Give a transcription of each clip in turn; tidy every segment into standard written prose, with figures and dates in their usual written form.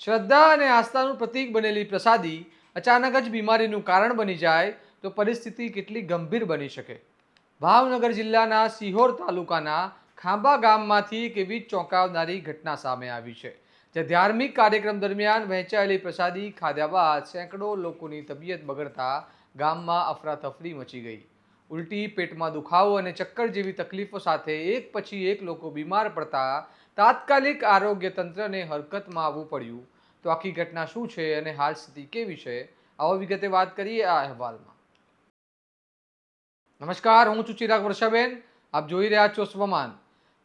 શ્રદ્ધા અને આસ્થાનું પ્રતીક બનેલી પ્રસાદી અચાનક જ બીમારીનું કારણ બની જાય તો પરિસ્થિતિ કેટલી ગંભીર બની શકે. ભાવનગર જિલ્લાના સિહોર તાલુકાના ખાંભા ગામમાંથી એક એવી ચોંકાવનારી ઘટના સામે આવી છે, જે ધાર્મિક કાર્યક્રમ દરમિયાન વહેંચાયેલી પ્રસાદી ખાધા બાદ સેંકડો લોકોની તબિયત બગડતા ગામમાં અફરાતફરી મચી ગઈ. ઉલટી, પેટમાં દુખાવો અને ચક્કર જેવી તકલીફો સાથે એક પછી એક લોકો બીમાર પડતા તાત્કાલિક આરોગ્ય તંત્રને હરકતમાં આવવું પડ્યું. તો આખી ઘટના શું છે અને હાલ સ્થિતિ કેવી છે, આવો વિગતે વાત કરીએ આ અહેવાલમાં. નમસ્કાર, હું છું ચિરાગ વર્ષાબેન. આપ જોઈ રહ્યા છો સ્વમાન.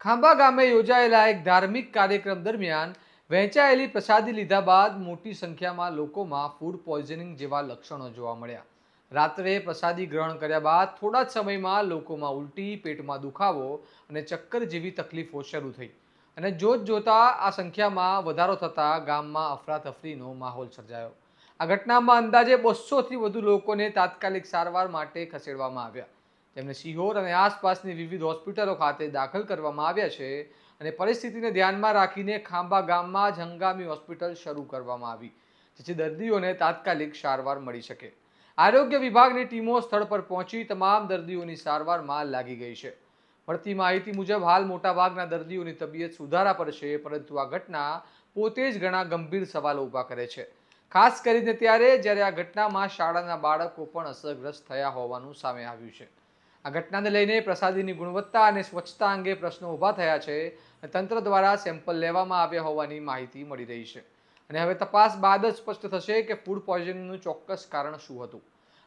ખાંભા ગામે યોજાયેલા એક ધાર્મિક કાર્યક્રમ દરમિયાન વહેંચાયેલી પ્રસાદી લીધા બાદ મોટી સંખ્યામાં લોકોમાં ફૂડ પોઈઝનિંગ જેવા લક્ષણો જોવા મળ્યા. રાત્રે પ્રસાદી ગ્રહણ કર્યા બાદ થોડા જ સમયમાં લોકોમાં ઉલટી, પેટમાં દુખાવો અને ચક્કર જેવી તકલીફો શરૂ થઈ અને જોતા આ સંખ્યામાં વધારો થતાં ગામમાં અફરાતફરીનો માહોલ સર્જાયો. આ ઘટનામાં અંદાજે 200થી વધુ લોકોને તાત્કાલિક સારવાર માટે ખસેડવામાં આવ્યા, જેમને સિહોર અને આસપાસની વિવિધ હોસ્પિટલો ખાતે દાખલ કરવામાં આવ્યા છે અને પરિસ્થિતિને ધ્યાનમાં રાખીને ખાંભા ગામમાં જ હંગામી હોસ્પિટલ શરૂ કરવામાં આવી, જેથી દર્દીઓને તાત્કાલિક સારવાર મળી શકે. આરોગ્ય વિભાગની ટીમો સ્થળ પર પહોંચી તમામ દર્દીઓની સારવારમાં લાગી ગઈ છે. મળતી માહિતી મુજબ હાલ મોટાભાગના દર્દીઓની તબિયત સુધારા પર છે, પરંતુ આ ઘટના પોતે જ ઘણા ગંભીર સવાલો ઊભા કરે છે, ખાસ કરીને જ્યારે આ ઘટનામાં શાળાના બાળકો પણ અસરગ્રસ્ત થયા હોવાનું સામે આવ્યું છે. આ ઘટનાને લઈને પ્રસાદીની ગુણવત્તા અને સ્વચ્છતા અંગે પ્રશ્નો ઊભા થયા છે અને તંત્ર દ્વારા સેમ્પલ લેવામાં આવ્યા હોવાની માહિતી મળી રહી છે. અને હવે તપાસ બાદ જ સ્પષ્ટ થશે કે ફૂડ પોઈઝનિંગનું ચોક્કસ કારણ શું હતું.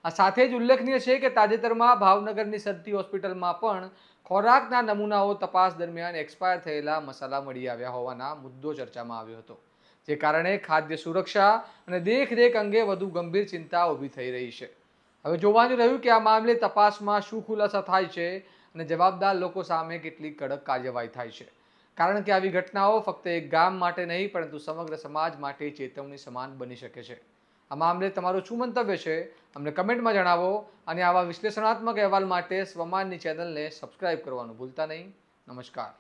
આ સાથે જ ઉલ્લેખનીય છે કે તાજેતરમાં ભાવનગરની સરટી હોસ્પિટલમાં પણ ખોરાકના નમૂનાઓ તપાસ દરમિયાન એક્સપાયર થયેલા મસાલા મળી આવ્યા હોવાના મુદ્દો ચર્ચામાં આવ્યો હતો, જે કારણે ખાદ્ય સુરક્ષા અને દેખરેખ અંગે વધુ ગંભીર ચિંતા ઊભી થઈ રહી છે. હવે જોવાનું રહ્યું કે આ મામલે તપાસમાં શું ખુલાસા થાય છે અને જવાબદાર લોકો સામે કેટલી કડક કાર્યવાહી થાય છે, કારણ કે આવી ઘટનાઓ ફક્ત એક ગામ માટે નહીં પરંતુ સમગ્ર સમાજ માટે ચેતવણી સમાન બની શકે છે. આ મામલે તમારું શું મંતવ્ય છે, અમને કમેન્ટમાં જણાવો અને આવા વિશ્લેષણાત્મક અહેવાલ માટે સ્વમાનની ચેનલને સબસ્ક્રાઇબ કરવાનું ભૂલતા નહીં. નમસ્કાર.